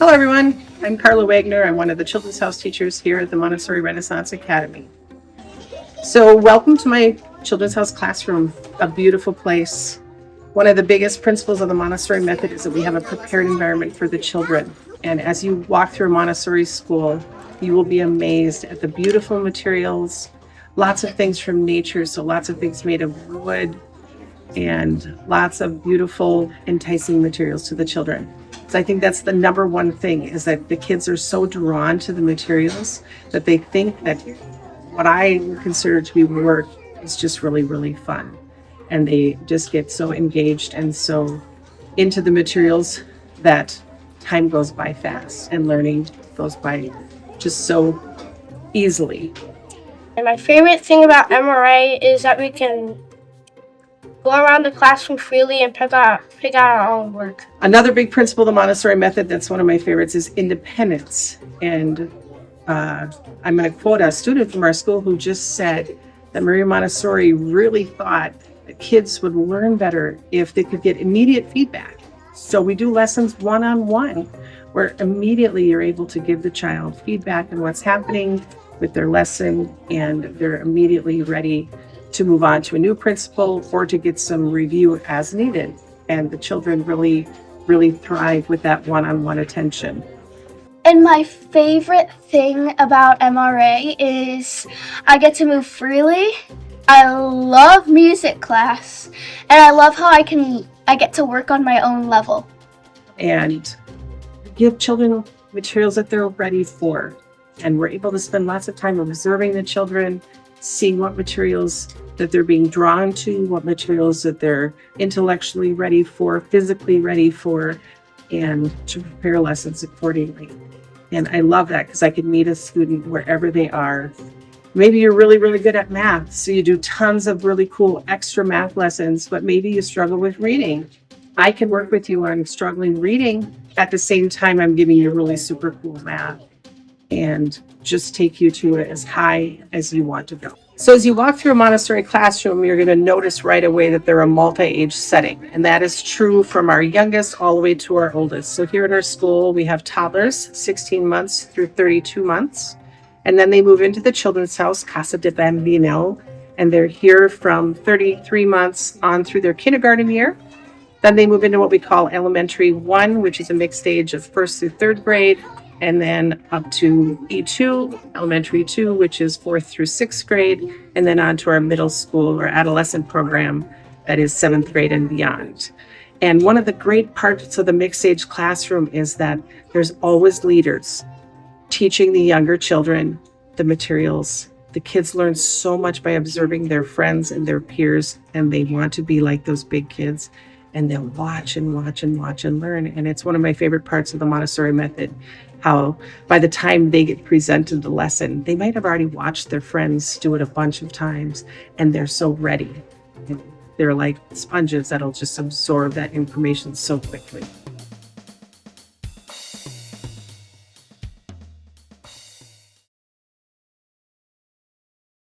Hello everyone, I'm Karla Wagner. I'm one of the Children's House teachers here at the Montessori Renaissance Academy. So welcome to my Children's House classroom, a beautiful place. One of the biggest principles of the Montessori Method is that we have a prepared environment for the children. And as you walk through a Montessori school, you will be amazed at the beautiful materials, lots of things from nature, so lots of things made of wood, and lots of beautiful, enticing materials to the children. So I think that's the number one thing, is that the kids are so drawn to the materials that they think that what I consider to be work is just really, really fun. And they just get so engaged and so into the materials that time goes by fast and learning goes by just so easily. And my favorite thing about MRA is that we can go around the classroom freely and pick out our own work. Another big principle of the Montessori Method that's one of my favorites is independence. And I'm going to quote a student from our school who just said that Maria Montessori really thought that kids would learn better if they could get immediate feedback. So we do lessons one-on-one, where immediately you're able to give the child feedback on what's happening with their lesson, and they're immediately ready to move on to a new principle or to get some review as needed. And the children really, really thrive with that one-on-one attention. And my favorite thing about MRA is I get to move freely. I love music class, and I love how I get to work on my own level. And give children materials that they're ready for. And we're able to spend lots of time observing the children, seeing what materials that they're being drawn to, what materials that they're intellectually ready for, physically ready for, and to prepare lessons accordingly. And I love that because I can meet a student wherever they are. Maybe you're really, really good at math, so you do tons of really cool extra math lessons, but maybe you struggle with reading. I can work with you on struggling reading at the same time I'm giving you really super cool math, and just take you to as high as you want to go. So as you walk through a Montessori classroom, you're going to notice right away that they're a multi-age setting. And that is true from our youngest all the way to our oldest. So here at our school, we have toddlers, 16 months through 32 months. And then they move into the Children's House, Casa de Bambino, and they're here from 33 months on through their kindergarten year. Then they move into what we call Elementary 1, which is a mixed age of 1st through 3rd grade. And then up to E2, Elementary 2, which is 4th through 6th grade, and then on to our middle school or adolescent program that is 7th grade and beyond. And one of the great parts of the mixed age classroom is that there's always leaders teaching the younger children the materials. The kids learn so much by observing their friends and their peers, and they want to be like those big kids. And they'll watch and watch and watch and learn. And it's one of my favorite parts of the Montessori Method, how by the time they get presented the lesson, they might have already watched their friends do it a bunch of times, and they're so ready. And they're like sponges that'll just absorb that information so quickly.